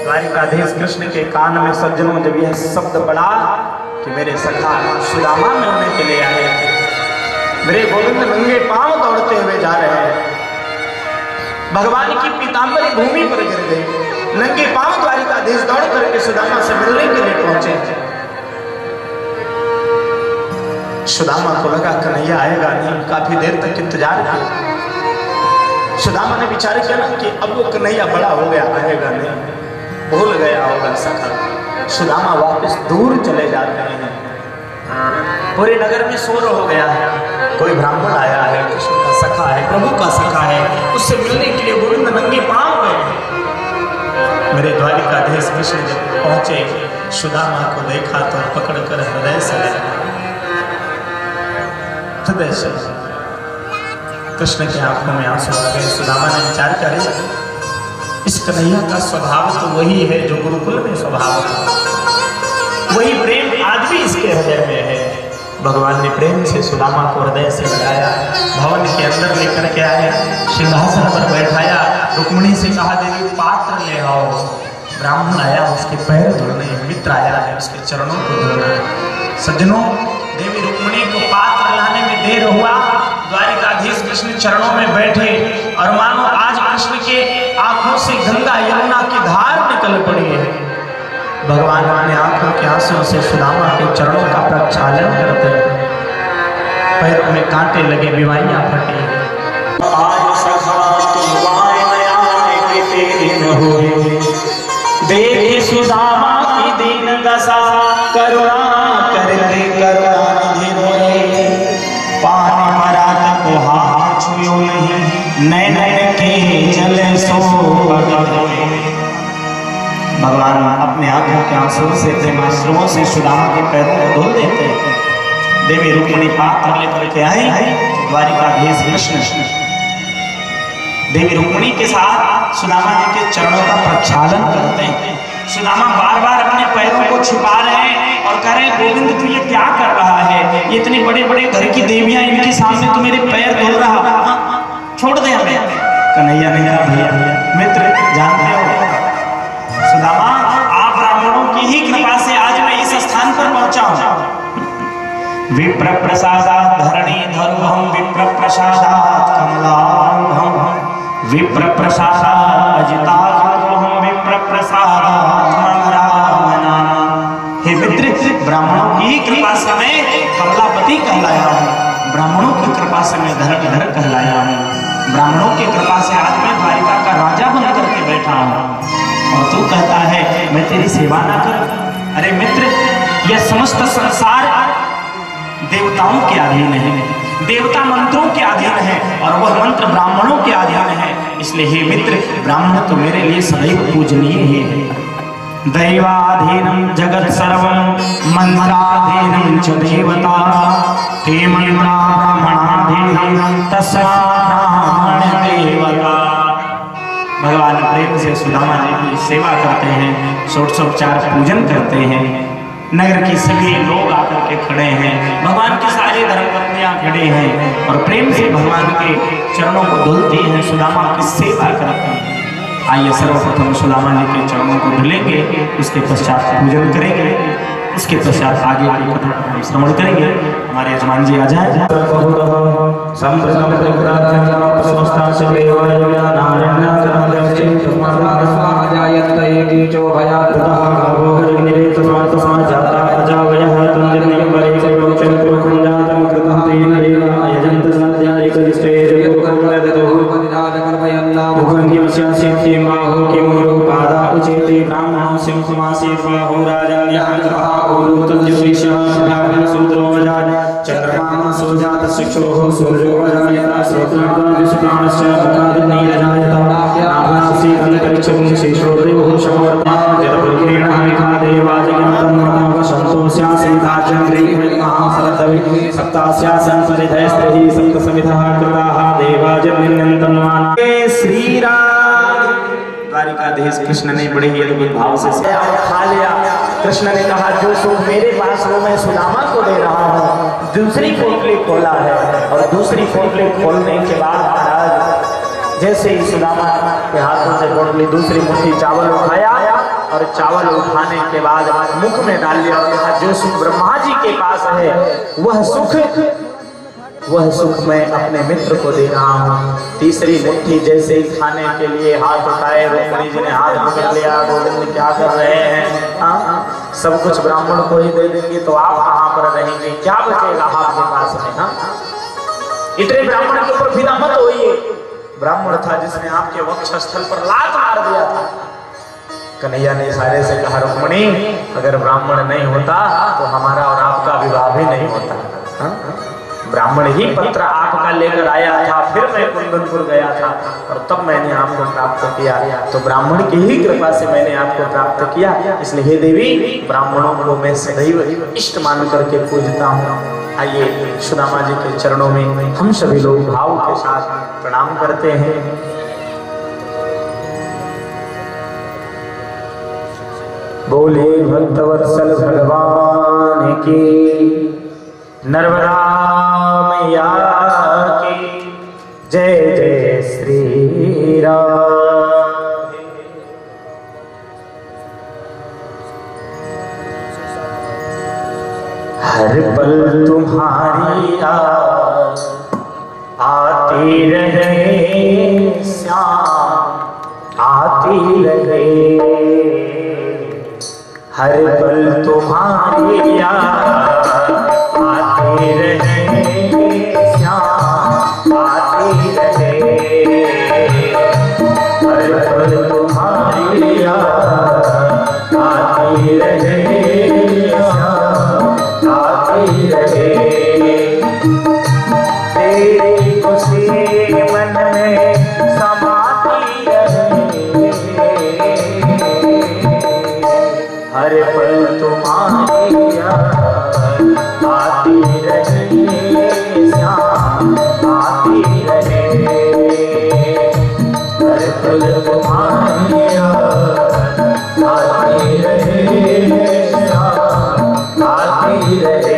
द्वारिकाधीश कृष्ण के कान में सज्जनों जब यह शब्द पड़ा कि मेरे सखा सुदामा मिलने के लिए आए, मेरे गोविंद नंगे पांव दौड़ते हुए जा रहे हैं, भगवान की पीतांबरी भूमि पर गिर गई, नंगे पांव द्वारिकाधीश दौड़ करके सुदामा से मिलने के लिए पहुंचे। सुदामा को लगा कन्हैया आएगा नहीं, काफी देर तक इंतजार किया। सुदामा ने विचार किया ना कि अब वो कन्हैया बड़ा हो गया, आएगा नहीं, भूल गया होगा सखा। सुदामा वापस दूर चले जाते हैं। पूरे नगर में शोर हो गया है, कोई ब्राह्मण आया है, कृष्ण का सखा है, प्रभु का सखा है, उससे मिलने के लिए गोविंद नंगे पांव गए। मेरे द्वारिकाधीश कृष्ण जब पहुंचे, सुदामा को देखा तो पकड़कर हृदय से लगा, हृदय से कृष्ण की आंखों में आंसू आ गए। सुदामा ने विचार करे, इस कन्हैया का स्वभाव तो वही है जो गुरुकुल में स्वभाव था, वही प्रेम आज भी इसके हृदय में है। भगवान ने प्रेम से सुदामा को हृदय से लगाया, भवन के अंदर लेकर के आया, सिंहासन पर बैठाया, रुक्मिणी से कहा देवी पात्र ले आओ। ब्राह्मण आया, उसके पैर धुलने, मित्र आया है, उसके चरणों को धुलना। सज्जनों, देवी रुक्मिणी को पात्र लाने में देर हुआ, द्वारिकाधीश कृष्ण चरणों में बैठे और मानो आज कृष्ण के आंखों से गंगा यमुना की धार निकल पड़ी है। भगवान ने आंखों के आंसुओं से सुदामा के चरणों का प्रक्षालन करते, पैरों में कांटे लगे, बीमारियां फटी। आज सखा तुम वाय नया के तेरे न होए, देखे सुदामा की दीन दशा, करुणा करते करुणा निधि होए, पानी मरा तक हाथ छुयो नहीं, नैन के जल सो पवित्र होए। भगवान अपने आंखों के आंसुओं से, प्रेमाश्रुओं से सुदामा के पैरों को धुल देते। देवी रुक्मिणी पात्र लेकर के आई, द्वारिकाधीश कृष्ण देवी रुक्मिणी के साथ सुदामा जी के चरणों का प्रक्षालन करते हैं। सुदामा बार बार अपने पैरों को छिपा रहे हैं और कह रहे हैं, गोविंद तू ये क्या कर रहा है, ये इतने बड़े बड़े घर की देवियां, इनके सामने तू मेरे पैर धुल रहा, छोड़ दे हमें। कन्हैया ने कहा, भैया मित्र जानते हो सुदामा, आप ब्राह्मणों की ही कृपा से आज मैं इस स्थान पर पहुंचा हूं। विप्र प्रसादात् धरणी धरुहं, विप्र प्रसादात् कमलांगं, विप्र प्रसादात् अजिताजुहं, विप्र प्रसादात् मंगरामनाना। हे मित्र, ब्राह्मणों की ही कृपा से मैं कमलापति कहलाया हूं, ब्राह्मणों की कृपा से मैं धरणीधर कहलाया हूं, ब्राह्मणों की कृपा से आज मैं द्वारिका का राजा बन करके बैठा हूं, और तू कहता है मैं तेरी सेवा ना करूं। अरे मित्र, यह समस्त संसार देवताओं के अधीन है, देवता मंत्रों के अधीन है, और वह मंत्र ब्राह्मणों के अधीन है। इसलिए हे मित्र, ब्राह्मण तो मेरे लिए सदैव पूजनीय ही है। दैवाधीनम जगत सर्वं, मंत्राधीनम च देवता, ते मंत्रा ब्राह्मणाधीनम तस्मात् ब्राह्मण देवता। भगवान प्रेम से सुदामा जी की सेवा करते हैं, षोडशोपचार पूजन करते हैं। नगर के सभी लोग आकर के खड़े हैं, भगवान की सारी धर्मपत्नियां खड़े हैं और प्रेम से भगवान के चरणों को धुलती हैं, सुदामा की सेवा करते हैं। आइए सर्वप्रथम सुदामा जी के चरणों को धुलेंगे, उसके पश्चात पूजन करेंगे, उसके पश्चात आगे की कथा हम श्रवण करेंगे। हमारे यजमान जी आ जाए। द्वारकाधीश कृष्ण ने बड़े ही अद्भुत भाव से खा लिया। कृष्ण ने कहा जो सुख मेरे पास वो मैं सुदामा को दे रहा हूँ। दूसरी पोटली खोला है और दूसरी पोटली खोलने के बाद महाराज जैसे ही सुदामा के हाथों से पोटली दूसरी मुट्ठी चावल उठाया और चावल उठाने के बाद मुख में डाल लिया और कहा जो सुख ब्रह्मा जी के पास है वह सुख मैं अपने मित्र को दे रहा हूँ। तीसरी मुट्ठी जैसे ही खाने के लिए हाथ उठाए रुक्मिणी जी ने हाथ पकड़ लिया। गोविंद क्या कर रहे हैं? हाँ, सब कुछ ब्राह्मण को ही दे देंगे तो आप कहाँ पर रहेंगे? क्या बचेगा आपके पास में? हाँ, इतने ब्राह्मण के ऊपर फिदा मत होइए। ब्राह्मण था जिसने आपके वक्षस्थल पर लात मार दिया था। कन्हैया ने इशारे से कहा रुक्मिणी अगर ब्राह्मण नहीं होता तो हमारा और आपका विवाह भी नहीं होता। हाँ? ब्राह्मण ही पत्र आपका लेकर आया था, फिर मैं कुंदनपुर गया था और तब मैंने आपको प्राप्त किया। तो ब्राह्मण की ही कृपा से मैंने आपको प्राप्त किया। इसलिए हे देवी ब्राह्मणों को मैं सदैव इष्ट मान करके पूजता हूँ। आइए सुदामा जी के चरणों में हम सभी लोग भाव के साथ प्रणाम करते हैं। बोले भक्तवत्सल भगवान की, नर्मदा मैया की जय जय श्री राम। हर पल तुम्हारी याद आती रहे श्याम आती रहे। हर पल तुम्हारी याद आती रहे श्याम आती रहे। हर पल तुम्हारी याद आती रहे श्याम आती रहे। तेरी खुशी मन में समाती रहे। हर पल तुम्हारी याद आती रहे श्याम आती रहे। हर पल तुम्हारी याद आती रहे श्याम आती रहे।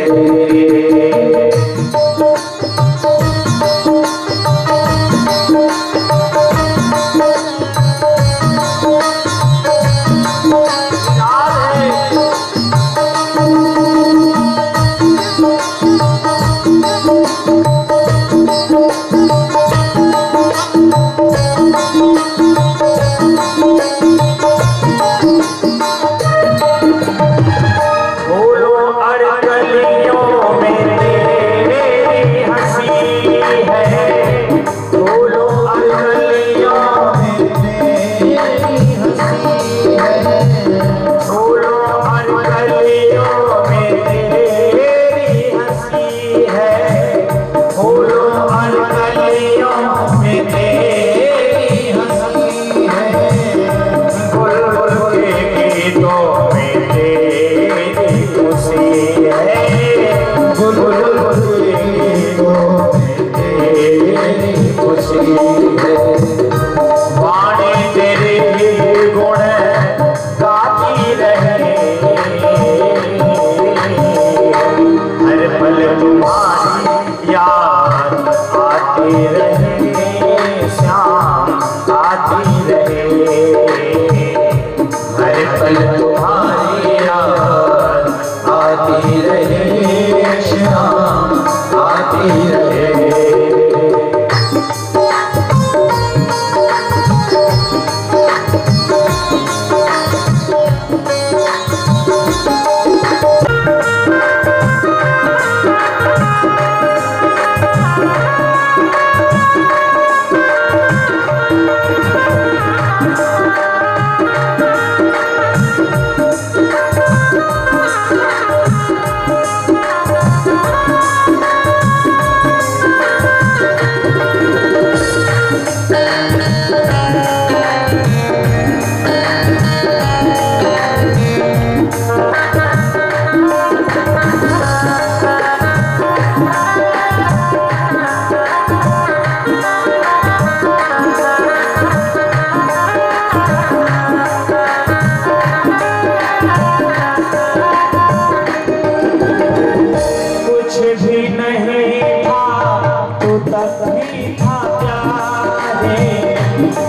भी था प्यारे,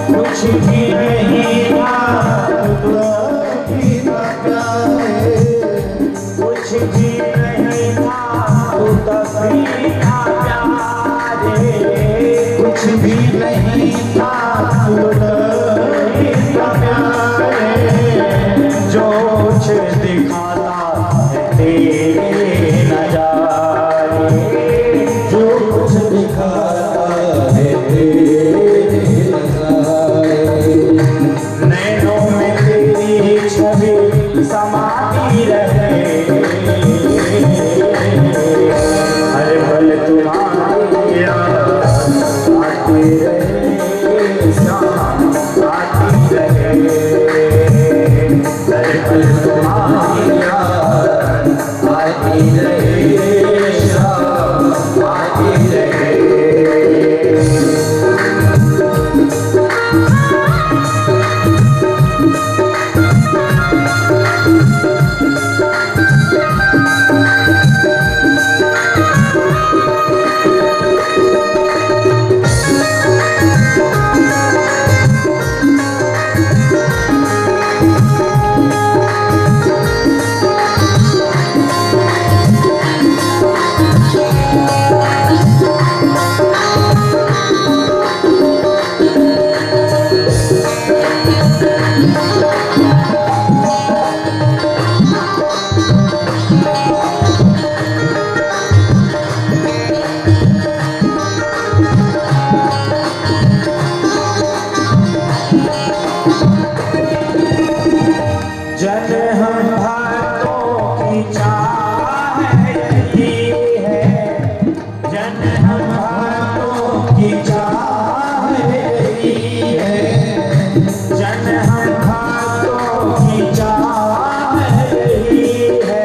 कुछ भी नहीं था तू तो भी था प्यारे, कुछ भी नहीं था तू तो भी था प्यारे, कुछ भी नहीं था तू तो भी था प्यारे, जो कुछ दिखाता है तेरे नजारे, जो कुछ दिखाता है तेरे नजारे, नैनों में तेरी छवि समाती रहे, हर पल तुम्हारी याद आती रहे, शाम आती रहे, हर पल तुम्हारी याद आती रहे, शाम आती रहे। जन हम भक्तों की चाह यही है, जन हम भक्तों की चाह यही है, जन हम भक्तों की चाह यही है,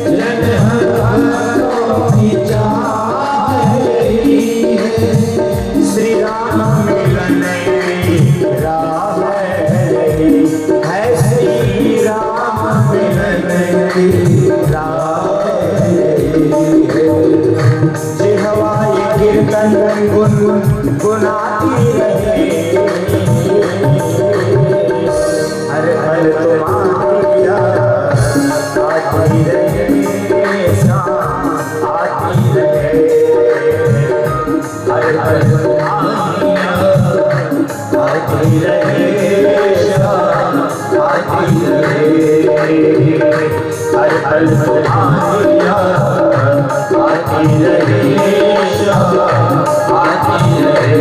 जन हम भक्तों की चाह यही है, श्री राम मिलन की राह है, श्री राम मिलन की राह जिहवा ये कीर्तन गुनगुनाती रहे, हर पल तुम्हारी याद आती रहे, शाम आती रहे, हर पल तुम्हारी याद आती रहे, शाम आती रहे, हर पल तुम्हारी याद आती रहे, शाम आती रहे,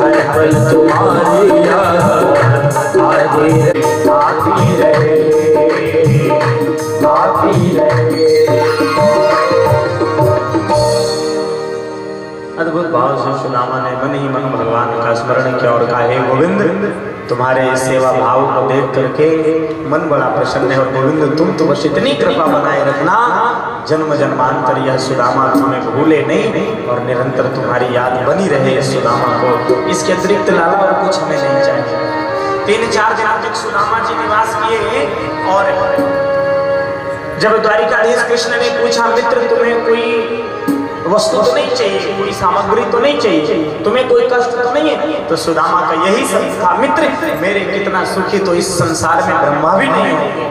हर पल तुम्हारी याद आती रहे, आती रहे, आती रहे। अद्भुत भाव से सुदामा ने मन ही मन भगवान का स्मरण किया और कहा, हे गोविंद, तुम्हारे इस सेवा भाव को देख करके मन बड़ा प्रसन्न है, और गोविंद तुम तो बस इतनी कृपा बनाए रखना, जन्म जन्मांतर यह सुदामा तुम्हें भूले नहीं और निरंतर तुम्हारी याद बनी रहे इस सुदामा को। इसके अतिरिक्त लाला और कुछ हमें नहीं चाहिए। 3-4 दिन तक सुदामा जी निवास किए, और जब द्वारिकाधीश कृष्ण ने पूछा, मित्र तुम्हें कोई वस्तु तो नहीं चाहिए, कोई सामग्री तो नहीं चाहिए, तुम्हें कोई कष्ट तो नहीं है? तो सुदामा का यही शब्द था, मित्र मेरे कितना सुखी तो इस संसार में ब्रह्मा भी नहीं होंगे।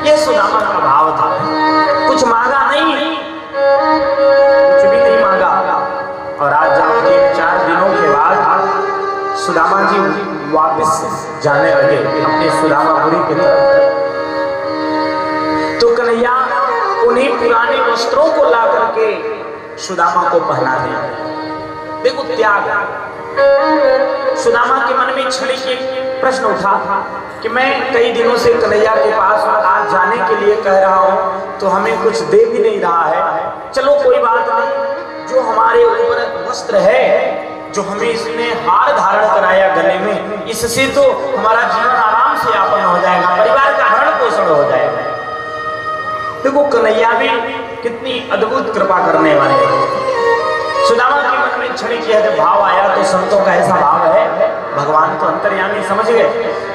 यह सुदामा का भाव था, कुछ मांगा नहीं, कुछ भी नहीं मांगा। और आज जब 3-4 दिनों के बाद सुदामा जी वापस जाने लगे अपने सुदामापुरी की तरफ, तो कन्हैया उन्हीं पुराने वस्त्रों को ला करके सुदामा को पहना दिया। देखो त्याग, सुदामा के मन में क्षणिक एक प्रश्न उठा था कि मैं कई दिनों से कन्हैया के पास आज जाने के लिए कह रहा हूं, तो हमें कुछ दे भी नहीं रहा है। चलो कोई बात नहीं, जो हमारे ऊपर वस्त्र है, जो हमें इसने हार धारण कराया गले में, इससे तो हमारा जीवन आराम से यापन हो जाएगा, परिवार का भरण पोषण हो जाएगा। देखो कन्हैया भी कितनी अद्भुत कृपा करने वाले हैं। सुदामा के मन में क्षणिक यह भाव आया, तो संतों का ऐसा भाव है, भगवान तो अंतर्यामी समझ गए।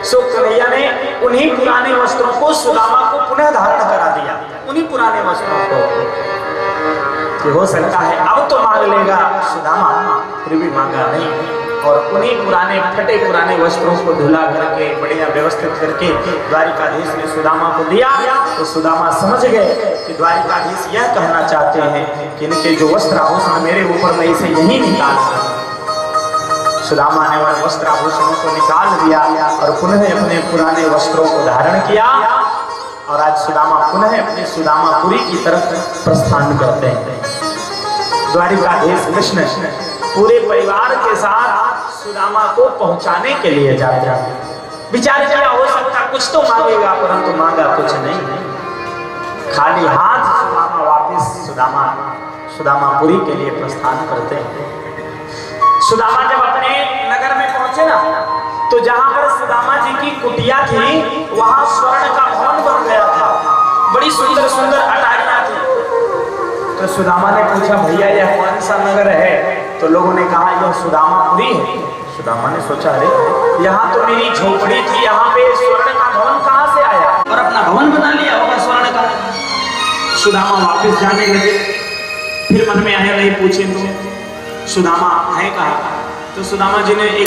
सो कन्हैया ने उन्हीं पुराने वस्त्रों को सुदामा को पुनः धारण करा दिया, उन्हीं पुराने वस्त्रों को। कि हो सकता है अब तो मांग लेगा सुदामा, फिर भी मांगा नहीं। और उन्हीं पुराने वस्त्रों को धुला करके बढ़िया व्यवस्थित करके द्वारिकाधीश ने सुदामा को दिया। तो सुदामा समझ गए कि द्वारिकाधीश यह कहना चाहते हैं कि इनके जो वस्त्र आभूषण मेरे ऊपर में इसे यही निकाल। सुदामा ने उन वस्त्र आभूषणों को निकाल दिया और पुनः अपने पुराने वस्त्रों को धारण किया। और आज सुदामा पुनः अपने सुदामापुरी की तरफ प्रस्थान करते हैं। द्वारिकाधीश कृष्ण पूरे परिवार के साथ सुदामा को पहुंचाने के लिए जाते हैं। विचार किया हो सकता कुछ तो मांगेगा, परंतु मांगा कुछ नहीं। खाली हाथ सुदामा वापस सुदामापुरी के लिए प्रस्थान करते हैं। सुदामा जब अपने नगर में पहुंचे ना, तो जहां पर सुदामा जी की कुटिया थी वहां स्वर्ण का भवन बन गया था। बड़ी सुंदर सुंदर अटारियां थी। तो सुदामा ने पूछा, भैया यह कौन सा नगर है? तो लोगों ने कहा यह सुदामापुरी है। सुदामा ने सोचा, अरे यहाँ तो मेरी झोपड़ी थी, यहाँ पे स्वर्ण का भवन कहाँ से आया? और अपना भवन बना लिया होगा स्वर्ण का। सुदामा वापस जाने लगे। फिर मन में आया, नहीं पूछे तो सुदामा है कहाँ? तो सुदामा जी ने